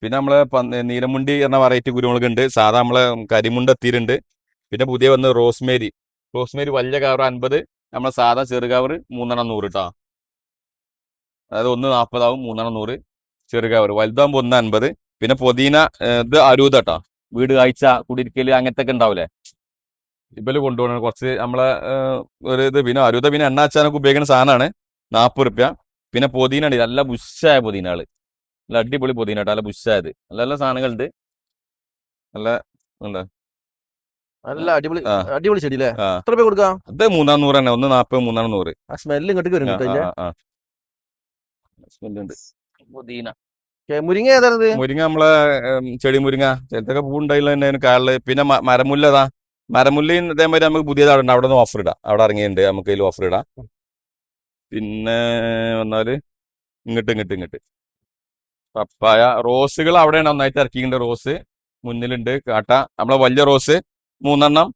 പിന്നെ നമ്മളെ നീലമുണ്ടി എന്ന വെറൈറ്റി കുരുമുളക് ഉണ്ട്. സാധാ നമ്മളെ കരിമുണ്ട് എത്തിയിട്ടുണ്ട്. പിന്നെ പുതിയ വന്ന് റോസ്മേരി. റോസ്മേരി വലിയ കവർ 50, നമ്മളെ സാധാ ചെറു കവർ 3 100 കേട്ടോ. അതായത് 1 40 3 100 ചെറു കവർ, വലുതാകുമ്പോൾ 1 50. പിന്നെ പൊതീന ഇത് അരൂത കേട്ടോ. വീട് കാഴ്ച കുടിരിക്കല് അങ്ങനത്തെ ഒക്കെ ഉണ്ടാവില്ലേ, ഇവര് കൊണ്ടുപോകണം കുറച്ച് നമ്മളെ ഒരു ഇത്. പിന്നെ അരുത പിന്നെ എണ്ണ അച്ചാനൊക്കെ ഉപയോഗിക്കുന്ന സാധനമാണ്. 40 റുപ്യ. പിന്നെ പൊതീന ഉണ്ട്, നല്ല ബുഷായ പൊതീനകള്, നല്ല അടിപൊളി പൊതീന കേട്ടോ, നല്ല ബുഷായത്. നല്ല നല്ല സാധനങ്ങളുണ്ട്. നല്ല ഉണ്ട്. നല്ല അടിപൊളി ആ അടിപൊളി ചെടി അല്ലേ? ആ എത്ര രൂപ കൊടുക്കാം? അത് 3 100 തന്നെ. 1 40 3 100. ആ സ്മെല്ല് ഇങ്ങോട്ട് ആ വരുന്നുണ്ട് ആ അതിന്റെ. ആ സ്മെല്ലുണ്ട്. പുതിന മുരിങ്ങ ഏതാണിത്? മുരിങ്ങ നമ്മളെ ചെടി മുരിങ്ങ, ചിലത്തൊക്കെ പൂണ്ടായില്ല തന്നെ കാളില്. പിന്നെ മരമുല്ലതാ. മരമുല്ലയും ഇതേമാതിരി നമുക്ക് പുതിയതാടുണ്ട്, അവിടെ നിന്ന് ഓഫർ ഇടാം. അവിടെ ഇറങ്ങിയിട്ടുണ്ട്, നമുക്ക് ഇതിൽ ഓഫർ ഇടാം. പിന്നെ വന്നാല് ഇങ്ങോട്ട് ഇങ്ങോട്ട് ഇങ്ങോട്ട് പപ്പായ, റോസുകൾ അവിടെയാണ് ഒന്നായിട്ട് ഇറക്കിയിട്ടുണ്ട്. റോസ് മുന്നിലുണ്ട് കാട്ട. നമ്മളെ വലിയ റോസ് 3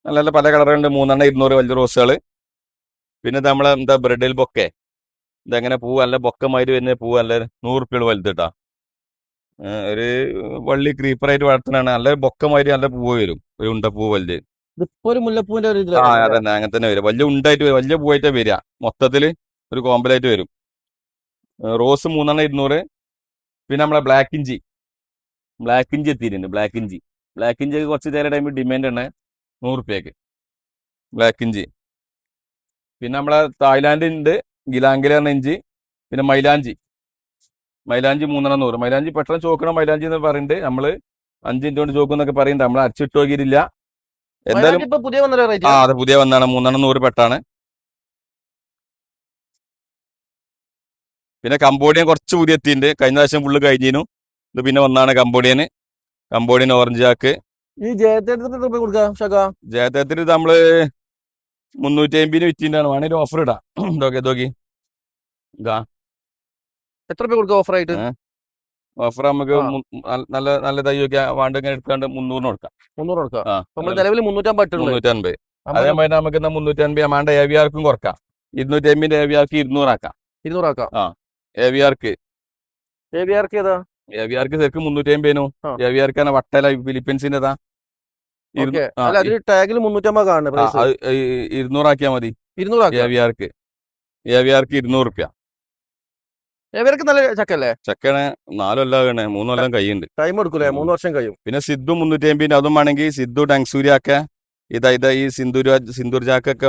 നല്ല നല്ല പല കളറുണ്ട്. 3 200 വലിയ റോസുകൾ. പിന്നെ ഇത് നമ്മളെ എന്താ ബ്രെഡിൽ ബൊക്കെ, ഇതെങ്ങനെ പൂവ് നല്ല ബൊക്കമാതിരി വരുന്ന പൂവ്, നല്ല 100 റുപ്യ വലുത് കേട്ടാ. ഒരു വള്ളി ക്രീപ്പറായിട്ട് വളർത്തുന്നതാണ്. നല്ല ബൊക്കമാതിരി നല്ല പൂവ് വരും, ഒരു ഉണ്ട പൂവ് വലുത്. ഇതിപ്പോ ഒരു മുല്ലപ്പൂവിന്റെ ഒരു ആ ഇതിലാണ് അല്ലേ? അതന്നെ, അങ്ങനെ തന്നെ വരും. വലിയ ഉണ്ടായിട്ട് വരും, വലിയ പൂവായിട്ട് വരിക. മൊത്തത്തില് ഒരു കോമ്പലായിട്ട് വരും. റോസ് 3 200. പിന്നെ നമ്മളെ ബ്ലാക്ക് ഇഞ്ചി എത്തിയിട്ടുണ്ട്. ബ്ലാക്ക് ഇഞ്ചി കുറച്ച് നേരം ടൈമിൽ ഡിമാൻഡ് ആണ്. 100 റുപ്യക്ക് ബ്ലാക്ക് ഇഞ്ചി. പിന്നെ നമ്മളെ തായ്ലാന്റ് ഉണ്ട്, ഗിലാങ്കില എന്ന ഇഞ്ചി. പിന്നെ മൈലാഞ്ചി 3 100. മൈലാഞ്ചി പെട്ടെന്ന് ചോക്കണം മൈലാഞ്ചി എന്ന് പറയുന്നുണ്ട്. നമ്മള് 5 മിനിറ്റ് കൊണ്ട് ചോക്കും എന്നൊക്കെ പറയുന്നുണ്ട്. നമ്മൾ അരച്ചിട്ട് നോക്കിയിട്ടില്ല. എന്തായാലും മൈലാഞ്ചി ഇപ്പൊ പുതിയ വന്ന ആ വെറൈറ്റിയാ? അത് പുതിയ വന്നാണ്. 3 100 പെട്ടാണ്. പിന്നെ കംബോഡിയൻ കുറച്ച് പുതിയ എത്തിയിട്ടുണ്ട്. കഴിഞ്ഞ പ്രാവശ്യം ഫുള്ള് കഴിഞ്ഞിരുന്നു. ഇത് പിന്നെ വന്നാണ് കംബോഡിയൻ ഓറഞ്ച് ചാക്ക്. ഈ ജയത്തേട്ടത്തിന് എത്ര രൂപ കൊടുക്കാം ഷക? ജയത്തേത്തിന് ഇത് നമ്മള് 350 വിറ്റിണ്ടാണ്. വേണമെങ്കിൽ ഓഫർ ഇടാം. ഇതൊക്കെ എത്ര രൂപ കൊടുക്കാം ഓഫർ ആയിട്ട്? ഓഫർ നമുക്ക് ആ നല്ല നല്ല തൈ ഒക്കെ വേണ്ടെങ്കിൽ എടുക്കാണ്ട് 300 കൊടുക്കാം. 300 കൊടുക്കാം. ആ നമ്മൾ നിലവിൽ 350 ഇട്ടുള്ളത്. 350. നമുക്ക് അതേമാതിരി നമുക്ക് 350 വേണ്ട എ വി ആർക്കും കുറക്കാം. 250 എ വി ആർക്ക് 200 ആക്കാം. 200 ആക്കാം. ആ എ വി ആർക്ക് AVR ഏതാ? ശരിക്കും 350. ആ എ വി ആർക്കാണ് വട്ടല ഫിലിപ്പീൻസിൻ്റെതാ. ഓക്കെ. അല്ല അതിൽ ടാഗിൽ 350 കാണുന്നത് പ്രൈസ്. അത് 200 ആക്കിയാൽ മതി. 200 എ ആക്കുക. വി ആർക്ക് 200 റുപ്യ. AVR നല്ല ചക്കല്ലേ? ചെക്കണ് 4 കൊല്ലം വേണേ, 3 കൊല്ലം കഴിയുണ്ട്. ടൈം എടുക്കൂലേ? 3 വർഷം കഴിയും. പിന്നെ സിദ്ധു 350. അതും വേണമെങ്കിൽ സിദ്ധു ഡങ്സൂരിയാക്ക. ഈ സിന്ദൂർ ജാക്കൊക്കെ